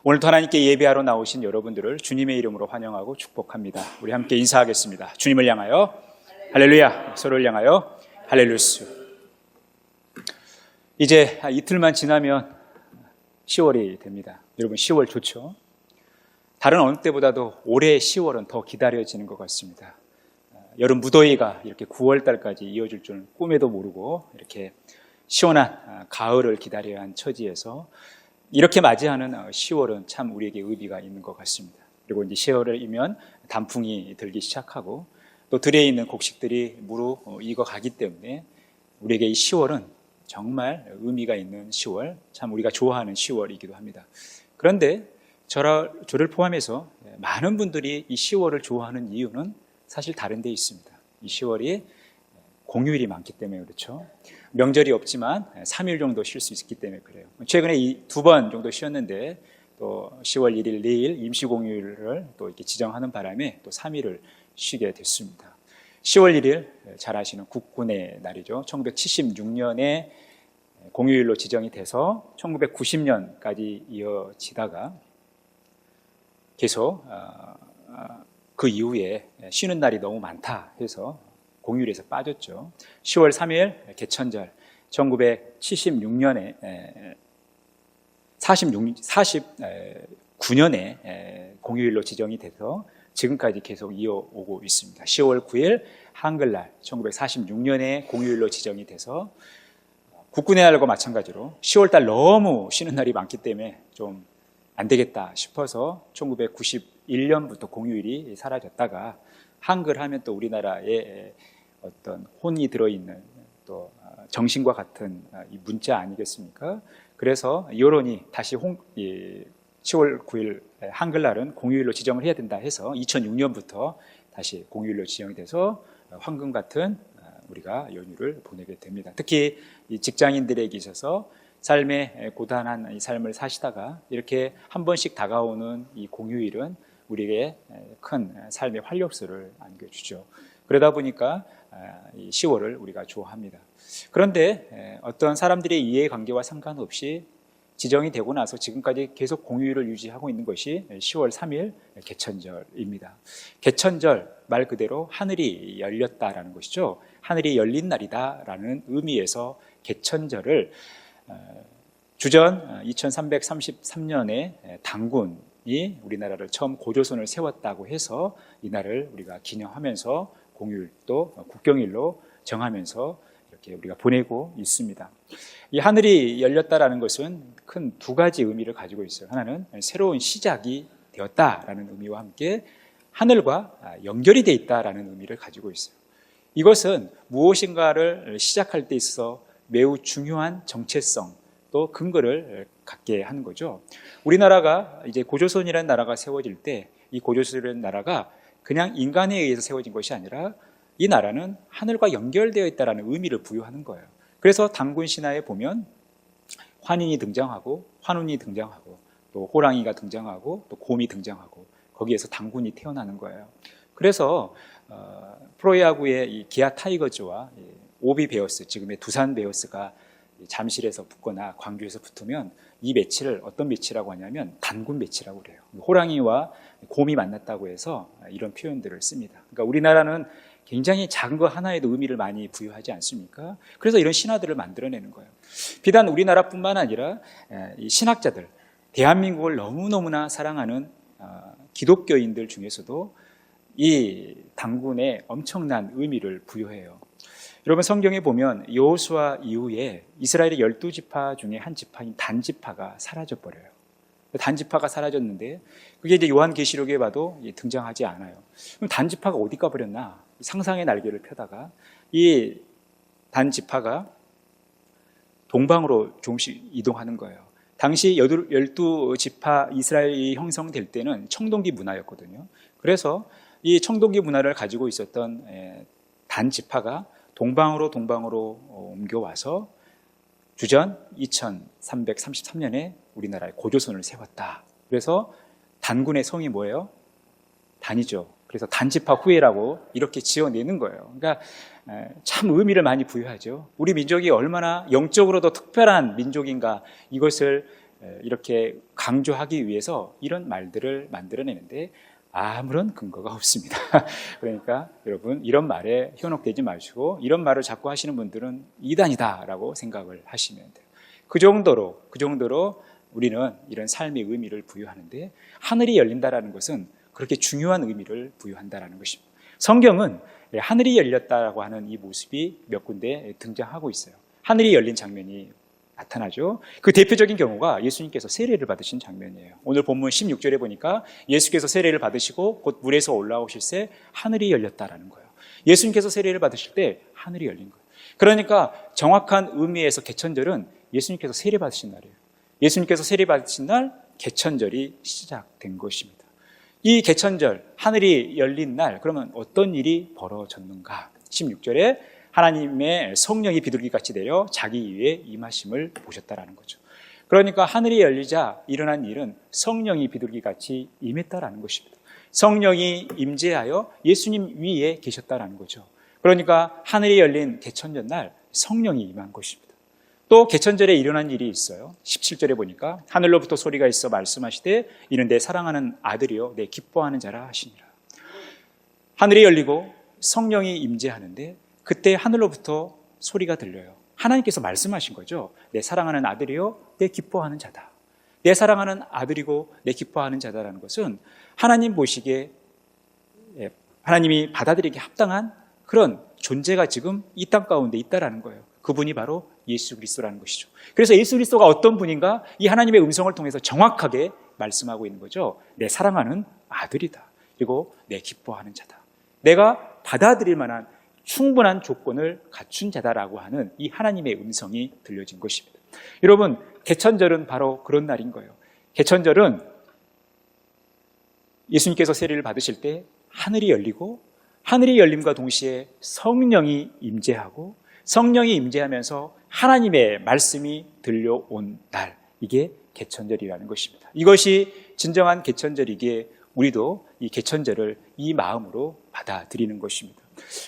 오늘도 하나님께 예배하러 나오신 여러분들을 주님의 이름으로 환영하고 축복합니다. 우리 함께 인사하겠습니다. 주님을 향하여 할렐루야, 서로를 향하여 할렐루스. 이제 이틀만 지나면 10월이 됩니다. 여러분 10월 좋죠? 다른 어느 때보다도 올해 10월은 더 기다려지는 것 같습니다. 여름 무더위가 이렇게 9월 달까지 이어질 줄은 꿈에도 모르고 이렇게 시원한 가을을 기다려야 한 처지에서 이렇게 맞이하는 10월은 참 우리에게 의미가 있는 것 같습니다. 그리고 이제 10월이면 단풍이 들기 시작하고 또 들에 있는 곡식들이 무르 익어가기 때문에 우리에게 이 10월은 정말 의미가 있는 10월, 참 우리가 좋아하는 10월이기도 합니다. 그런데 저를 포함해서 많은 분들이 이 10월을 좋아하는 이유는 사실 다른 데 있습니다. 이 10월이 공휴일이 많기 때문에 그렇죠. 명절이 없지만 3일 정도 쉴 수 있기 때문에 그래요. 최근에 이 2번 정도 쉬었는데 또 10월 1일 내일 임시공휴일을 또 이렇게 지정하는 바람에 또 3일을 쉬게 됐습니다. 10월 1일 잘 아시는 국군의 날이죠. 1976년에 공휴일로 지정이 돼서 1990년까지 이어지다가 계속 그 이후에 쉬는 날이 너무 많다 해서 공휴일에서 빠졌죠. 10월 3일 개천절 1979년에 49년에 공휴일로 지정이 돼서 지금까지 계속 이어오고 있습니다. 10월 9일 한글날 1946년에 공휴일로 지정이 돼서 국군의 날과 마찬가지로 10월달 너무 쉬는 날이 많기 때문에 좀 안 되겠다 싶어서 1991년부터 공휴일이 사라졌다가 한글 하면 또 우리나라에 어떤 혼이 들어있는 또 정신과 같은 이 문자 아니겠습니까? 그래서 여론이 다시 10월 9일 한글날은 공휴일로 지정을 해야 된다 해서 2006년부터 다시 공휴일로 지정이 돼서 황금 같은 우리가 연휴를 보내게 됩니다. 특히 이 직장인들에게 있어서 삶의 고단한 이 삶을 사시다가 이렇게 한 번씩 다가오는 이 공휴일은 우리에게 큰 삶의 활력소를 안겨주죠. 그러다 보니까 이 10월을 우리가 좋아합니다. 그런데 어떤 사람들의 이해관계와 상관없이 지정이 되고 나서 지금까지 계속 공휴일을 유지하고 있는 것이 10월 3일 개천절입니다. 개천절 말 그대로 하늘이 열렸다라는 것이죠. 하늘이 열린 날이다라는 의미에서 개천절을 주전 2333년에 단군이 우리나라를 처음 고조선을 세웠다고 해서 이날을 우리가 기념하면서 공휴일도 국경일로 정하면서 이렇게 우리가 보내고 있습니다. 이 하늘이 열렸다라는 것은 큰 두 가지 의미를 가지고 있어요. 하나는 새로운 시작이 되었다라는 의미와 함께 하늘과 연결이 되어 있다라는 의미를 가지고 있어요. 이것은 무엇인가를 시작할 때 있어 매우 중요한 정체성 또 근거를 갖게 하는 거죠. 우리나라가 이제 고조선이라는 나라가 세워질 때 이 고조선이라는 나라가 그냥 인간에 의해서 세워진 것이 아니라 이 나라는 하늘과 연결되어 있다는 의미를 부여하는 거예요. 그래서 단군 신화에 보면 환인이 등장하고 환운이 등장하고 또 호랑이가 등장하고 또 곰이 등장하고 거기에서 단군이 태어나는 거예요. 그래서 프로야구의 이 기아 타이거즈와 오비 베어스, 지금의 두산 베어스가 잠실에서 붙거나 광주에서 붙으면 이 매치를 어떤 매치라고 하냐면 단군 매치라고 그래요. 호랑이와 곰이 만났다고 해서 이런 표현들을 씁니다. 그러니까 우리나라는 굉장히 작은 거 하나에도 의미를 많이 부여하지 않습니까? 그래서 이런 신화들을 만들어내는 거예요. 비단 우리나라뿐만 아니라 이 신학자들, 대한민국을 너무너무나 사랑하는 기독교인들 중에서도 이 단군에 엄청난 의미를 부여해요. 여러분 성경에 보면 여호수아 이후에 이스라엘의 12지파 중에 한 지파인 단지파가 사라져버려요. 단지파가 사라졌는데 그게 이제 요한계시록에 봐도 등장하지 않아요. 그럼 단지파가 어디 가버렸나? 상상의 날개를 펴다가 이 단지파가 동방으로 조금씩 이동하는 거예요. 당시 12지파 이스라엘이 형성될 때는 청동기 문화였거든요. 그래서 이 청동기 문화를 가지고 있었던 단지파가 동방으로 옮겨와서 주전 2333년에 우리나라의 고조선을 세웠다. 그래서 단군의 성이 뭐예요? 단이죠. 그래서 단지파 후예라고 이렇게 지어내는 거예요. 그러니까 참 의미를 많이 부여하죠. 우리 민족이 얼마나 영적으로도 특별한 민족인가 이것을 이렇게 강조하기 위해서 이런 말들을 만들어내는데 아무런 근거가 없습니다. 그러니까 여러분 이런 말에 현혹되지 마시고 이런 말을 자꾸 하시는 분들은 이단이다라고 생각을 하시면 돼요. 그 정도로 우리는 이런 삶의 의미를 부여하는데 하늘이 열린다라는 것은 그렇게 중요한 의미를 부여한다라는 것입니다. 성경은 하늘이 열렸다라고 하는 이 모습이 몇 군데 등장하고 있어요. 하늘이 열린 장면이 나타나죠. 그 대표적인 경우가 예수님께서 세례를 받으신 장면이에요. 오늘 본문 16절에 보니까 예수께서 세례를 받으시고 곧 물에서 올라오실 때 하늘이 열렸다라는 거예요. 예수님께서 세례를 받으실 때 하늘이 열린 거예요. 그러니까 정확한 의미에서 개천절은 예수님께서 세례 받으신 날이에요. 예수님께서 세례 받으신 날 개천절이 시작된 것입니다. 이 개천절, 하늘이 열린 날, 그러면 어떤 일이 벌어졌는가? 16절에 하나님의 성령이 비둘기같이 내려 자기 위에 임하심을 보셨다라는 거죠. 그러니까 하늘이 열리자 일어난 일은 성령이 비둘기같이 임했다라는 것입니다. 성령이 임재하여 예수님 위에 계셨다라는 거죠. 그러니까 하늘이 열린 개천절 날 성령이 임한 것입니다. 또 개천절에 일어난 일이 있어요. 17절에 보니까 하늘로부터 소리가 있어 말씀하시되 이는 내 사랑하는 아들이요 내 기뻐하는 자라 하시니라. 하늘이 열리고 성령이 임재하는데 그때 하늘로부터 소리가 들려요. 하나님께서 말씀하신 거죠. 내 사랑하는 아들이요 내 기뻐하는 자다. 내 사랑하는 아들이고 내 기뻐하는 자다라는 것은 하나님 보시기에 하나님이 받아들이기 합당한 그런 존재가 지금 이 땅 가운데 있다라는 거예요. 그분이 바로 예수 그리스도라는 것이죠. 그래서 예수 그리스도가 어떤 분인가 이 하나님의 음성을 통해서 정확하게 말씀하고 있는 거죠. 내 사랑하는 아들이다. 그리고 내 기뻐하는 자다. 내가 받아들일 만한 충분한 조건을 갖춘 자다라고 하는 이 하나님의 음성이 들려진 것입니다. 여러분, 개천절은 바로 그런 날인 거예요. 개천절은 예수님께서 세례를 받으실 때 하늘이 열리고 하늘이 열림과 동시에 성령이 임재하고 성령이 임재하면서 하나님의 말씀이 들려온 날, 이게 개천절이라는 것입니다. 이것이 진정한 개천절이기에 우리도 이 개천절을 이 마음으로 받아들이는 것입니다.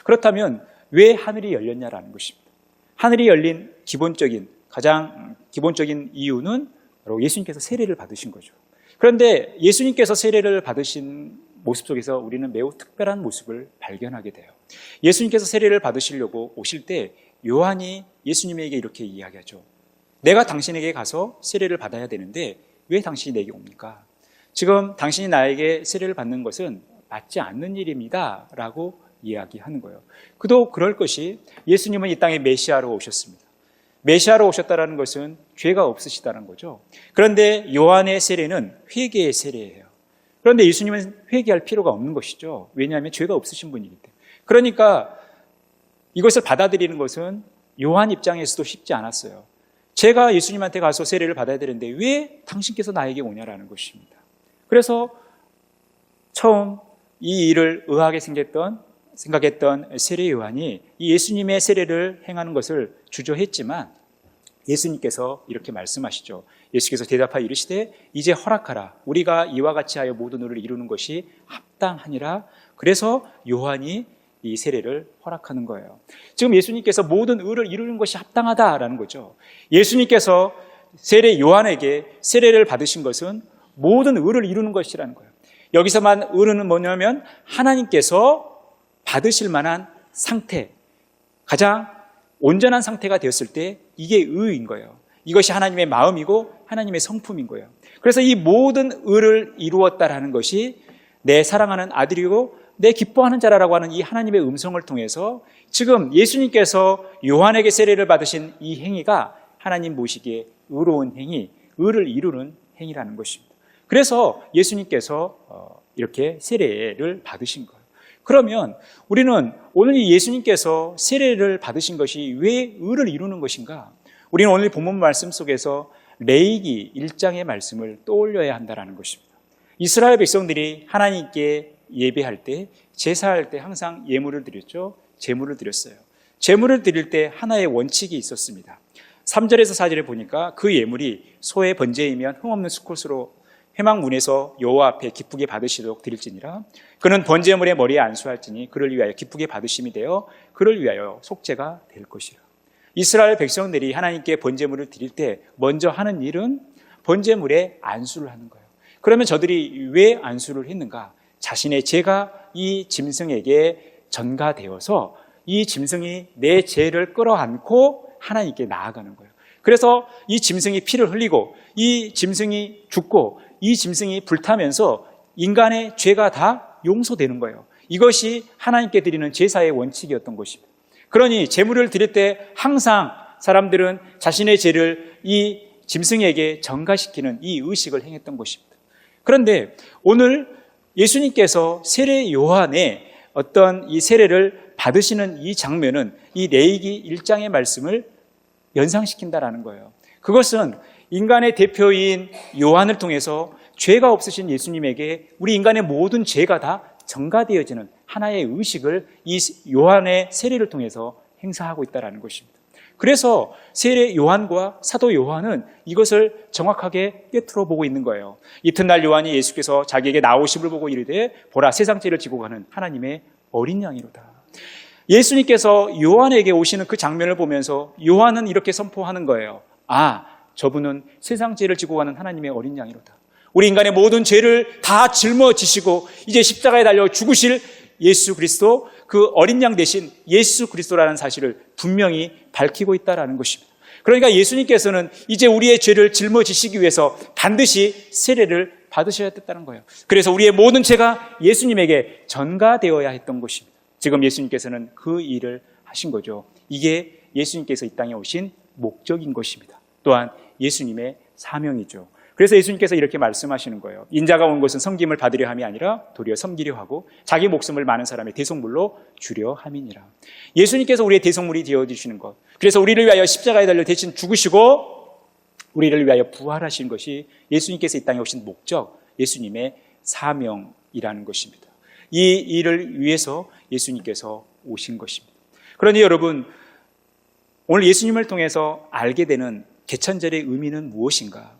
그렇다면 왜 하늘이 열렸냐라는 것입니다. 하늘이 열린 가장 기본적인 이유는 바로 예수님께서 세례를 받으신 거죠. 그런데 예수님께서 세례를 받으신 모습 속에서 우리는 매우 특별한 모습을 발견하게 돼요. 예수님께서 세례를 받으시려고 오실 때 요한이 예수님에게 이렇게 이야기하죠. 내가 당신에게 가서 세례를 받아야 되는데 왜 당신이 내게 옵니까? 지금 당신이 나에게 세례를 받는 것은 맞지 않는 일입니다 라고 이야기하는 거예요. 그도 그럴 것이 예수님은 이 땅에 메시아로 오셨습니다. 메시아로 오셨다는 것은 죄가 없으시다는 거죠. 그런데 요한의 세례는 회개의 세례예요. 그런데 예수님은 회개할 필요가 없는 것이죠. 왜냐하면 죄가 없으신 분이기 때문에. 그러니까 이것을 받아들이는 것은 요한 입장에서도 쉽지 않았어요. 제가 예수님한테 가서 세례를 받아야 되는데 왜 당신께서 나에게 오냐라는 것입니다. 그래서 처음 이 일을 의아하게 생각했던 세례 요한이 이 예수님의 세례를 행하는 것을 주저했지만 예수님께서 이렇게 말씀하시죠. 예수께서 대답하여 이르시되 이제 허락하라. 우리가 이와 같이 하여 모든 의를 이루는 것이 합당하니라. 그래서 요한이 이 세례를 허락하는 거예요. 지금 예수님께서 모든 의를 이루는 것이 합당하다라는 거죠. 예수님께서 세례 요한에게 세례를 받으신 것은 모든 의를 이루는 것이라는 거예요. 여기서만 의는 뭐냐면 하나님께서 받으실 만한 상태, 가장 온전한 상태가 되었을 때 이게 의인 거예요. 이것이 하나님의 마음이고 하나님의 성품인 거예요. 그래서 이 모든 의를 이루었다라는 것이 내 사랑하는 아들이고 내 기뻐하는 자라고 하는 이 하나님의 음성을 통해서 지금 예수님께서 요한에게 세례를 받으신 이 행위가 하나님 보시기에 의로운 행위, 의를 이루는 행위라는 것입니다. 그래서 예수님께서 이렇게 세례를 받으신 거예요. 그러면 우리는 오늘 이 예수님께서 세례를 받으신 것이 왜 의를 이루는 것인가? 우리는 오늘 본문 말씀 속에서 레위기 1장의 말씀을 떠올려야 한다는 것입니다. 이스라엘 백성들이 하나님께 예배할 때, 제사할 때 항상 예물을 드렸죠. 제물을 드렸어요. 제물을 드릴 때 하나의 원칙이 있었습니다. 3절에서 4절에 보니까 그 예물이 소의 번제이면 흠없는 수컷으로 회막문에서 여호와 앞에 기쁘게 받으시도록 드릴지니라. 그는 번제물의 머리에 안수할지니 그를 위하여 기쁘게 받으심이 되어 그를 위하여 속죄가 될 것이라. 이스라엘 백성들이 하나님께 번제물을 드릴 때 먼저 하는 일은 번제물에 안수를 하는 거예요. 그러면 저들이 왜 안수를 했는가? 자신의 죄가 이 짐승에게 전가되어서 이 짐승이 내 죄를 끌어안고 하나님께 나아가는 거예요. 그래서 이 짐승이 피를 흘리고 이 짐승이 죽고 이 짐승이 불타면서 인간의 죄가 다 용서되는 거예요. 이것이 하나님께 드리는 제사의 원칙이었던 것입니다. 그러니 제물을 드릴 때 항상 사람들은 자신의 죄를 이 짐승에게 전가시키는 이 의식을 행했던 것입니다. 그런데 오늘 예수님께서 세례 요한의 어떤 이 세례를 받으시는 이 장면은 이 레위기 1장의 말씀을 연상시킨다라는 거예요. 그것은 인간의 대표인 요한을 통해서 죄가 없으신 예수님에게 우리 인간의 모든 죄가 다 전가되어지는 하나의 의식을 이 요한의 세례를 통해서 행사하고 있다는 것입니다. 그래서 세례 요한과 사도 요한은 이것을 정확하게 꿰뚫어 보고 있는 거예요. 이튿날 요한이 예수께서 자기에게 나오심을 보고 이르되 보라 세상 죄를 지고 가는 하나님의 어린 양이로다. 예수님께서 요한에게 오시는 그 장면을 보면서 요한은 이렇게 선포하는 거예요. 아, 저분은 세상 죄를 지고 가는 하나님의 어린 양이로다. 우리 인간의 모든 죄를 다 짊어지시고 이제 십자가에 달려 죽으실 예수 그리스도, 그 어린 양 대신 예수 그리스도라는 사실을 분명히 밝히고 있다는 것입니다. 그러니까 예수님께서는 이제 우리의 죄를 짊어지시기 위해서 반드시 세례를 받으셔야 됐다는 거예요. 그래서 우리의 모든 죄가 예수님에게 전가되어야 했던 것입니다. 지금 예수님께서는 그 일을 하신 거죠. 이게 예수님께서 이 땅에 오신 목적인 것입니다. 또한 예수님의 사명이죠. 그래서 예수님께서 이렇게 말씀하시는 거예요. 인자가 온 것은 섬김을 받으려 함이 아니라 도리어 섬기려 하고 자기 목숨을 많은 사람의 대속물로 주려 함이니라. 예수님께서 우리의 대속물이 되어주시는 것, 그래서 우리를 위하여 십자가에 달려 대신 죽으시고 우리를 위하여 부활하신 것이 예수님께서 이 땅에 오신 목적, 예수님의 사명이라는 것입니다. 이 일을 위해서 예수님께서 오신 것입니다. 그러니 여러분, 오늘 예수님을 통해서 알게 되는 개천절의 의미는 무엇인가?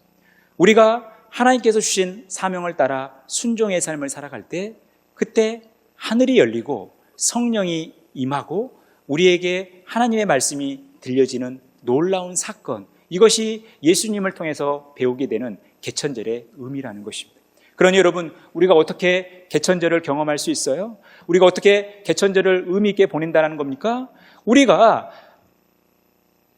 우리가 하나님께서 주신 사명을 따라 순종의 삶을 살아갈 때 그때 하늘이 열리고 성령이 임하고 우리에게 하나님의 말씀이 들려지는 놀라운 사건, 이것이 예수님을 통해서 배우게 되는 개천절의 의미라는 것입니다. 그러니 여러분, 우리가 어떻게 개천절을 경험할 수 있어요? 우리가 어떻게 개천절을 의미 있게 보낸다는 겁니까? 우리가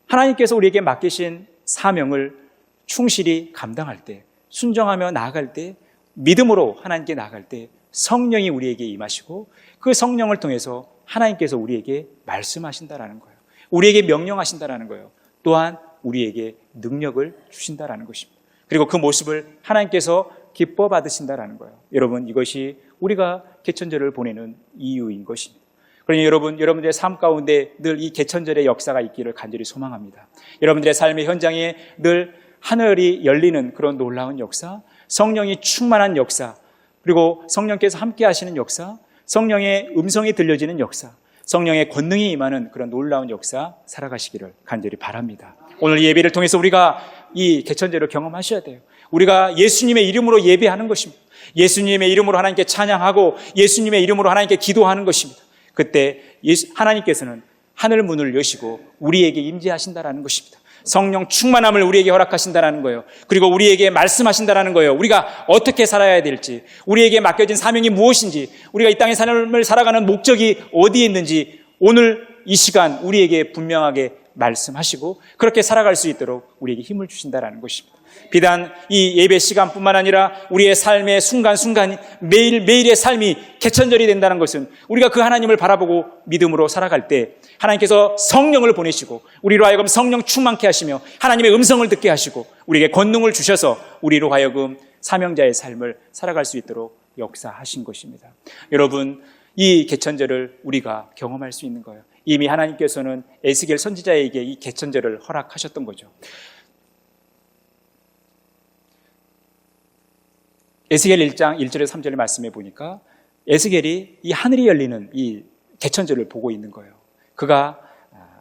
하나님께서 우리에게 맡기신 사명을 충실히 감당할 때, 순종하며 나아갈 때, 믿음으로 하나님께 나아갈 때 성령이 우리에게 임하시고 그 성령을 통해서 하나님께서 우리에게 말씀하신다라는 거예요. 우리에게 명령하신다라는 거예요. 또한 우리에게 능력을 주신다라는 것입니다. 그리고 그 모습을 하나님께서 기뻐 받으신다라는 거예요. 여러분, 이것이 우리가 개천절을 보내는 이유인 것입니다. 그러니 여러분들의 삶 가운데 늘 이 개천절의 역사가 있기를 간절히 소망합니다. 여러분들의 삶의 현장에 늘 하늘이 열리는 그런 놀라운 역사, 성령이 충만한 역사, 그리고 성령께서 함께 하시는 역사, 성령의 음성이 들려지는 역사, 성령의 권능이 임하는 그런 놀라운 역사 살아가시기를 간절히 바랍니다. 오늘 예배를 통해서 우리가 이 개천절을 경험하셔야 돼요. 우리가 예수님의 이름으로 예배하는 것입니다. 예수님의 이름으로 하나님께 찬양하고 예수님의 이름으로 하나님께 기도하는 것입니다. 그때 하나님께서는 하늘 문을 여시고 우리에게 임재하신다라는 것입니다. 성령 충만함을 우리에게 허락하신다라는 거예요. 그리고 우리에게 말씀하신다라는 거예요. 우리가 어떻게 살아야 될지, 우리에게 맡겨진 사명이 무엇인지, 우리가 이 땅의 삶을 살아가는 목적이 어디에 있는지 오늘 이 시간 우리에게 분명하게 말씀하시고 그렇게 살아갈 수 있도록 우리에게 힘을 주신다라는 것입니다. 비단 이 예배 시간뿐만 아니라 우리의 삶의 순간순간 매일매일의 삶이 개천절이 된다는 것은 우리가 그 하나님을 바라보고 믿음으로 살아갈 때 하나님께서 성령을 보내시고 우리로 하여금 성령 충만케 하시며 하나님의 음성을 듣게 하시고 우리에게 권능을 주셔서 우리로 하여금 사명자의 삶을 살아갈 수 있도록 역사하신 것입니다. 여러분, 이 개천절을 우리가 경험할 수 있는 거예요. 이미 하나님께서는 에스겔 선지자에게 이 개천절을 허락하셨던 거죠. 에스겔 1장 1절에서 3절의 말씀에 보니까 에스겔이 이 하늘이 열리는 이 개천절을 보고 있는 거예요. 그가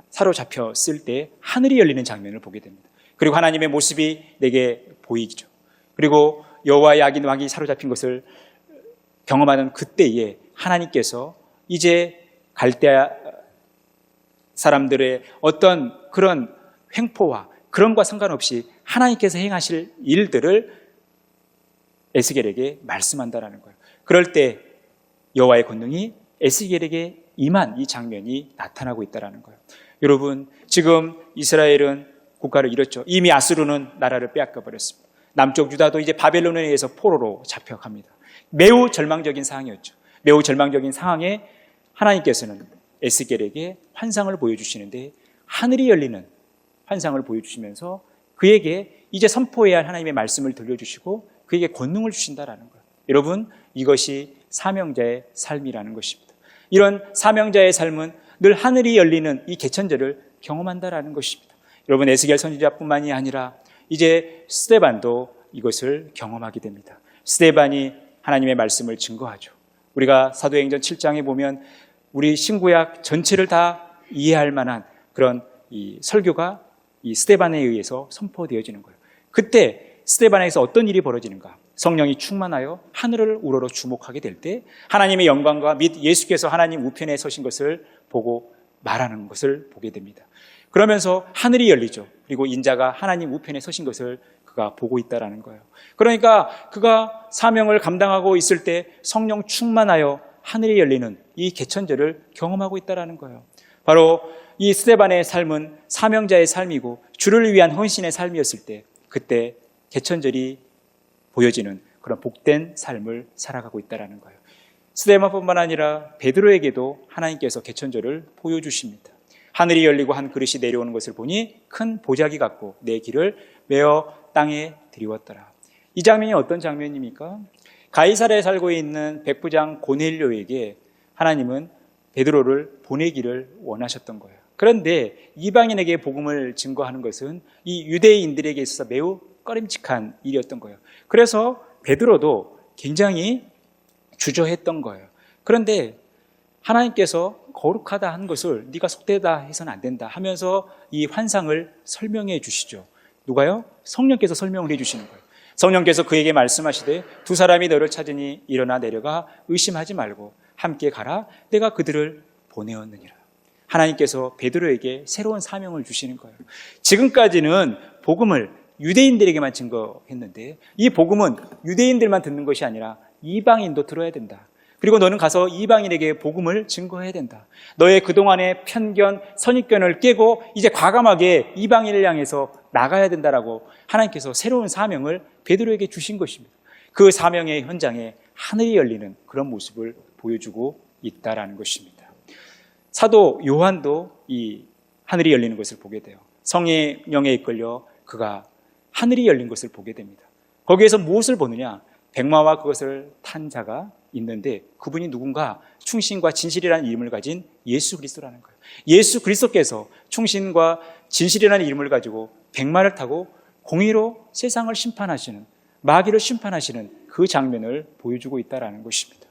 사로잡혔을 때 하늘이 열리는 장면을 보게 됩니다. 그리고 하나님의 모습이 내게 보이죠. 그리고 여호와의 악인 왕이 사로잡힌 것을 경험하는 그때에 하나님께서 이제 갈대아 사람들의 어떤 그런 횡포와 그런 것과 상관없이 하나님께서 행하실 일들을 에스겔에게 말씀한다라는 거예요. 그럴 때 여호와의 권능이 에스겔에게 임한 이 장면이 나타나고 있다는 거예요. 여러분, 지금 이스라엘은 국가를 잃었죠. 이미 아수르는 나라를 빼앗겨 버렸습니다. 남쪽 유다도 이제 바벨론에 의해서 포로로 잡혀갑니다. 매우 절망적인 상황이었죠. 매우 절망적인 상황에 하나님께서는 에스겔에게 환상을 보여주시는데 하늘이 열리는 환상을 보여주시면서 그에게 이제 선포해야 할 하나님의 말씀을 들려주시고 그에게 권능을 주신다라는 거예요. 여러분, 이것이 사명자의 삶이라는 것입니다. 이런 사명자의 삶은 늘 하늘이 열리는 이 개천절을 경험한다라는 것입니다. 여러분, 에스겔 선지자뿐만이 아니라 이제 스데반도 이것을 경험하게 됩니다. 스데반이 하나님의 말씀을 증거하죠. 우리가 사도행전 7장에 보면 우리 신구약 전체를 다 이해할 만한 그런 이 설교가 이 스데반에 의해서 선포되어지는 거예요. 그때 스데반에서 어떤 일이 벌어지는가? 성령이 충만하여 하늘을 우러러 주목하게 될 때 하나님의 영광과 및 예수께서 하나님 우편에 서신 것을 보고 말하는 것을 보게 됩니다. 그러면서 하늘이 열리죠. 그리고 인자가 하나님 우편에 서신 것을 그가 보고 있다라는 거예요. 그러니까 그가 사명을 감당하고 있을 때 성령 충만하여 하늘이 열리는 이 개천절을 경험하고 있다라는 거예요. 바로 이 스데반의 삶은 사명자의 삶이고 주를 위한 헌신의 삶이었을 때 그때 개천절이 보여지는 그런 복된 삶을 살아가고 있다라는 거예요. 스데반뿐만 아니라 베드로에게도 하나님께서 개천절을 보여주십니다. 하늘이 열리고 한 그릇이 내려오는 것을 보니 큰 보자기 같고 내 길을 메어 땅에 들이웠더라. 이 장면이 어떤 장면입니까? 가이사랴에 살고 있는 백부장 고넬료에게 하나님은 베드로를 보내기를 원하셨던 거예요. 그런데 이방인에게 복음을 증거하는 것은 이 유대인들에게 있어서 매우 꺼림칙한 일이었던 거예요. 그래서 베드로도 굉장히 주저했던 거예요. 그런데 하나님께서 거룩하다 한 것을 네가 속되다 해서는 안 된다 하면서 이 환상을 설명해 주시죠. 누가요? 성령께서 설명을 해 주시는 거예요. 성령께서 그에게 말씀하시되 두 사람이 너를 찾으니 일어나 내려가 의심하지 말고 함께 가라. 내가 그들을 보내었느니라. 하나님께서 베드로에게 새로운 사명을 주시는 거예요. 지금까지는 복음을 유대인들에게만 증거했는데 이 복음은 유대인들만 듣는 것이 아니라 이방인도 들어야 된다. 그리고 너는 가서 이방인에게 복음을 증거해야 된다. 너의 그동안의 편견, 선입견을 깨고 이제 과감하게 이방인을 향해서 나가야 된다라고 하나님께서 새로운 사명을 베드로에게 주신 것입니다. 그 사명의 현장에 하늘이 열리는 그런 모습을 보여주고 있다라는 것입니다. 사도 요한도 이 하늘이 열리는 것을 보게 돼요. 성령에 이끌려 그가 하늘이 열린 것을 보게 됩니다. 거기에서 무엇을 보느냐? 백마와 그것을 탄 자가 있는데 그분이 누군가? 충신과 진실이라는 이름을 가진 예수 그리스도라는 거예요. 예수 그리스도께서 충신과 진실이라는 이름을 가지고 백마를 타고 공의로 세상을 심판하시는, 마귀를 심판하시는 그 장면을 보여주고 있다는 것입니다.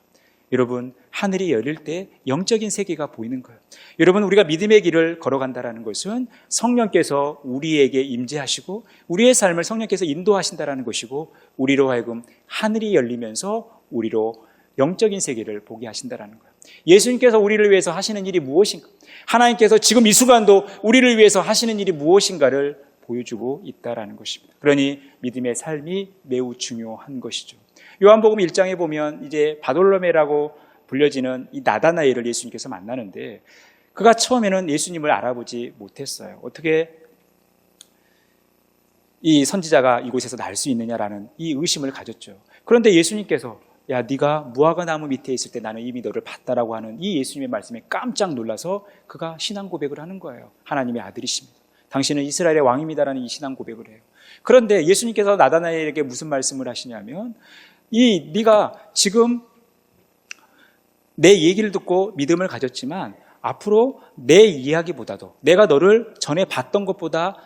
여러분, 하늘이 열릴 때 영적인 세계가 보이는 거예요. 여러분, 우리가 믿음의 길을 걸어간다는 것은 성령께서 우리에게 임재하시고 우리의 삶을 성령께서 인도하신다는 것이고 우리로 하여금 하늘이 열리면서 우리로 영적인 세계를 보게 하신다는 거예요. 예수님께서 우리를 위해서 하시는 일이 무엇인가? 하나님께서 지금 이 순간도 우리를 위해서 하시는 일이 무엇인가를 보여주고 있다는 것입니다. 그러니 믿음의 삶이 매우 중요한 것이죠. 요한복음 1장에 보면 이제 바돌로메라고 불려지는 이 나다나엘을 예수님께서 만나는데 그가 처음에는 예수님을 알아보지 못했어요. 어떻게 이 선지자가 이곳에서 날 수 있느냐라는 이 의심을 가졌죠. 그런데 예수님께서 야, 네가 무화과 나무 밑에 있을 때 나는 이미 너를 봤다라고 하는 이 예수님의 말씀에 깜짝 놀라서 그가 신앙 고백을 하는 거예요. 하나님의 아들이십니다. 당신은 이스라엘의 왕입니다라는 이 신앙 고백을 해요. 그런데 예수님께서 나다나엘에게 무슨 말씀을 하시냐면 네가 지금 내 얘기를 듣고 믿음을 가졌지만 앞으로 내 이야기보다도 내가 너를 전에 봤던 것보다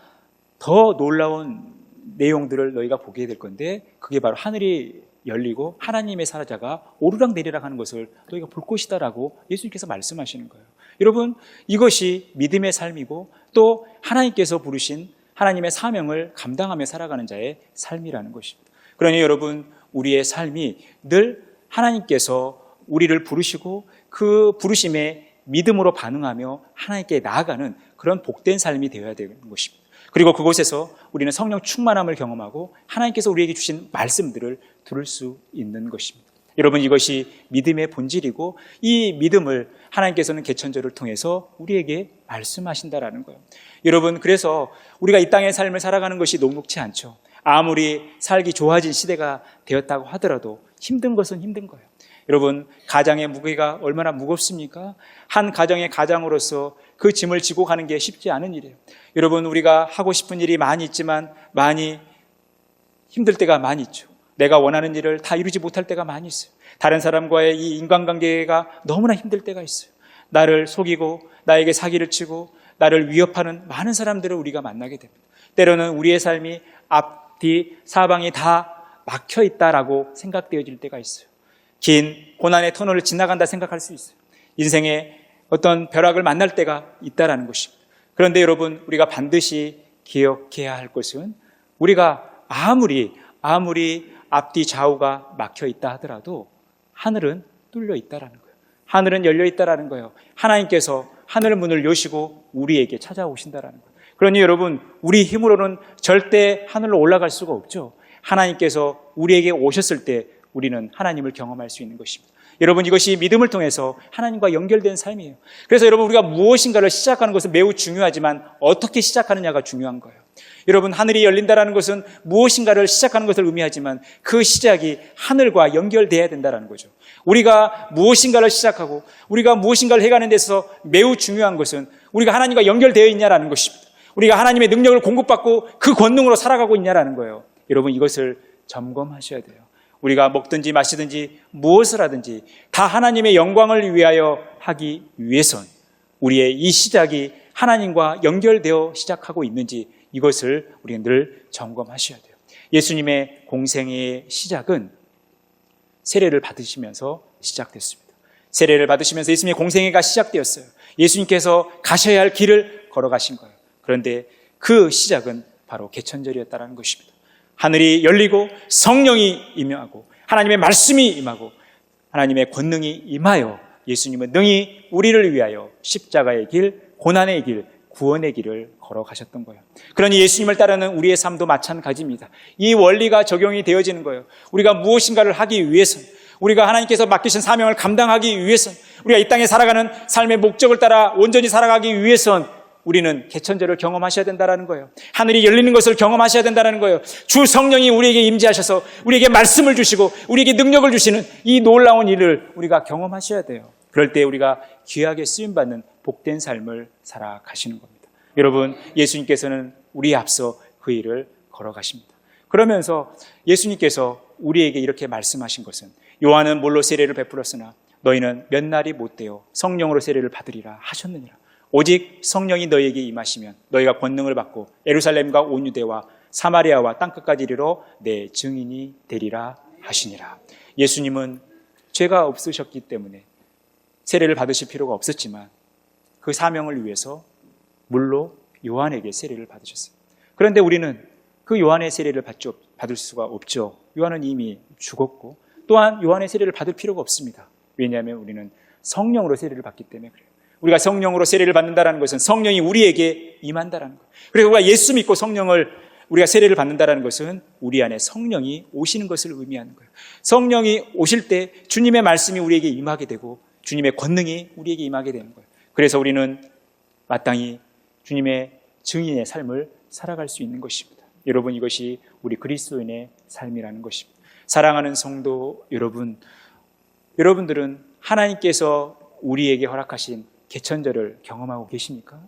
더 놀라운 내용들을 너희가 보게 될 건데 그게 바로 하늘이 열리고 하나님의 사자가 오르락 내리락 하는 것을 너희가 볼 것이다라고 예수님께서 말씀하시는 거예요. 여러분, 이것이 믿음의 삶이고 또 하나님께서 부르신 하나님의 사명을 감당하며 살아가는 자의 삶이라는 것입니다. 그러니 여러분, 우리의 삶이 늘 하나님께서 우리를 부르시고 그 부르심에 믿음으로 반응하며 하나님께 나아가는 그런 복된 삶이 되어야 되는 것입니다. 그리고 그곳에서 우리는 성령 충만함을 경험하고 하나님께서 우리에게 주신 말씀들을 들을 수 있는 것입니다. 여러분, 이것이 믿음의 본질이고 이 믿음을 하나님께서는 개천절을 통해서 우리에게 말씀하신다라는 거예요. 여러분, 그래서 우리가 이 땅의 삶을 살아가는 것이 녹록지 않죠. 아무리 살기 좋아진 시대가 되었다고 하더라도 힘든 것은 힘든 거예요. 여러분, 가장의 무게가 얼마나 무겁습니까? 한 가정의 가장으로서 그 짐을 지고 가는 게 쉽지 않은 일이에요. 여러분, 우리가 하고 싶은 일이 많이 있지만 많이 힘들 때가 많이 있죠. 내가 원하는 일을 다 이루지 못할 때가 많이 있어요. 다른 사람과의 이 인간관계가 너무나 힘들 때가 있어요. 나를 속이고 나에게 사기를 치고 나를 위협하는 많은 사람들을 우리가 만나게 됩니다. 때로는 우리의 삶이 앞뒤 사방이 다 막혀 있다라고 생각되어질 때가 있어요. 긴 고난의 터널을 지나간다 생각할 수 있어요. 인생에 어떤 벼락을 만날 때가 있다라는 것입니다. 그런데 여러분, 우리가 반드시 기억해야 할 것은 우리가 아무리 앞뒤 좌우가 막혀 있다 하더라도 하늘은 뚫려 있다라는 거예요. 하늘은 열려 있다라는 거예요. 하나님께서 하늘 문을 여시고 우리에게 찾아오신다라는 거예요. 그러니 여러분, 우리 힘으로는 절대 하늘로 올라갈 수가 없죠. 하나님께서 우리에게 오셨을 때 우리는 하나님을 경험할 수 있는 것입니다. 여러분, 이것이 믿음을 통해서 하나님과 연결된 삶이에요. 그래서 여러분, 우리가 무엇인가를 시작하는 것은 매우 중요하지만 어떻게 시작하느냐가 중요한 거예요. 여러분, 하늘이 열린다는 것은 무엇인가를 시작하는 것을 의미하지만 그 시작이 하늘과 연결되어야 된다는 거죠. 우리가 무엇인가를 시작하고 우리가 무엇인가를 해가는 데 있어서 매우 중요한 것은 우리가 하나님과 연결되어 있냐라는 것입니다. 우리가 하나님의 능력을 공급받고 그 권능으로 살아가고 있냐라는 거예요. 여러분, 이것을 점검하셔야 돼요. 우리가 먹든지 마시든지 무엇을 하든지 다 하나님의 영광을 위하여 하기 위해선 우리의 이 시작이 하나님과 연결되어 시작하고 있는지 이것을 우리는 늘 점검하셔야 돼요. 예수님의 공생의 시작은 세례를 받으시면서 시작됐습니다. 세례를 받으시면서 예수님의 공생애가 시작되었어요. 예수님께서 가셔야 할 길을 걸어가신 거예요. 그런데 그 시작은 바로 개천절이었다는 것입니다. 하늘이 열리고 성령이 임하고 하나님의 말씀이 임하고 하나님의 권능이 임하여 예수님은 능히 우리를 위하여 십자가의 길, 고난의 길, 구원의 길을 걸어가셨던 거예요. 그러니 예수님을 따르는 우리의 삶도 마찬가지입니다. 이 원리가 적용이 되어지는 거예요. 우리가 무엇인가를 하기 위해서, 우리가 하나님께서 맡기신 사명을 감당하기 위해서, 우리가 이 땅에 살아가는 삶의 목적을 따라 온전히 살아가기 위해선 우리는 개천절을 경험하셔야 된다는 거예요. 하늘이 열리는 것을 경험하셔야 된다는 거예요. 주 성령이 우리에게 임재하셔서 우리에게 말씀을 주시고 우리에게 능력을 주시는 이 놀라운 일을 우리가 경험하셔야 돼요. 그럴 때 우리가 귀하게 쓰임받는 복된 삶을 살아가시는 겁니다. 여러분, 예수님께서는 우리 앞서 그 일을 걸어가십니다. 그러면서 예수님께서 우리에게 이렇게 말씀하신 것은 요한은 물로 세례를 베풀었으나 너희는 몇 날이 못되어 성령으로 세례를 받으리라 하셨느니라. 오직 성령이 너희에게 임하시면 너희가 권능을 받고 예루살렘과 온 유대와 사마리아와 땅끝까지 이르러 내 증인이 되리라 하시니라. 예수님은 죄가 없으셨기 때문에 세례를 받으실 필요가 없었지만 그 사명을 위해서 물로 요한에게 세례를 받으셨어요. 그런데 우리는 그 요한의 세례를 받을 수가 없죠. 요한은 이미 죽었고 또한 요한의 세례를 받을 필요가 없습니다. 왜냐하면 우리는 성령으로 세례를 받기 때문에 그래요. 우리가 성령으로 세례를 받는다는 것은 성령이 우리에게 임한다는 거예요. 그래서 우리가 예수 믿고 성령을 우리가 세례를 받는다는 것은 우리 안에 성령이 오시는 것을 의미하는 거예요. 성령이 오실 때 주님의 말씀이 우리에게 임하게 되고 주님의 권능이 우리에게 임하게 되는 거예요. 그래서 우리는 마땅히 주님의 증인의 삶을 살아갈 수 있는 것입니다. 여러분, 이것이 우리 그리스도인의 삶이라는 것입니다. 사랑하는 성도 여러분, 여러분들은 하나님께서 우리에게 허락하신 개천절을 경험하고 계십니까?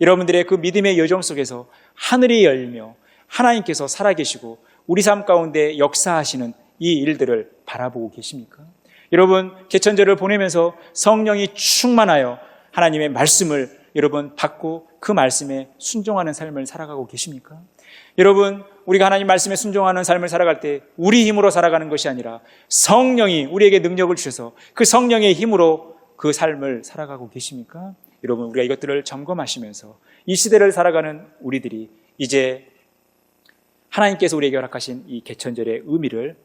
여러분들의 그 믿음의 여정 속에서 하늘이 열리며 하나님께서 살아계시고 우리 삶 가운데 역사하시는 이 일들을 바라보고 계십니까? 여러분, 개천절을 보내면서 성령이 충만하여 하나님의 말씀을 여러분 받고 그 말씀에 순종하는 삶을 살아가고 계십니까? 여러분, 우리가 하나님 말씀에 순종하는 삶을 살아갈 때 우리 힘으로 살아가는 것이 아니라 성령이 우리에게 능력을 주셔서 그 성령의 힘으로 그 삶을 살아가고 계십니까? 여러분, 우리가 이것들을 점검하시면서 이 시대를 살아가는 우리들이 이제 하나님께서 우리에게 허락하신 이 개천절의 의미를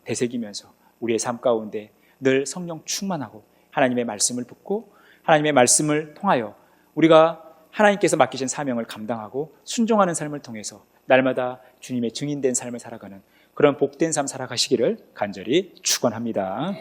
되새기면서 우리의 삶 가운데 늘 성령 충만하고 하나님의 말씀을 듣고 하나님의 말씀을 통하여 우리가 하나님께서 맡기신 사명을 감당하고 순종하는 삶을 통해서 날마다 주님의 증인된 삶을 살아가는 그런 복된 삶 살아가시기를 간절히 축원합니다.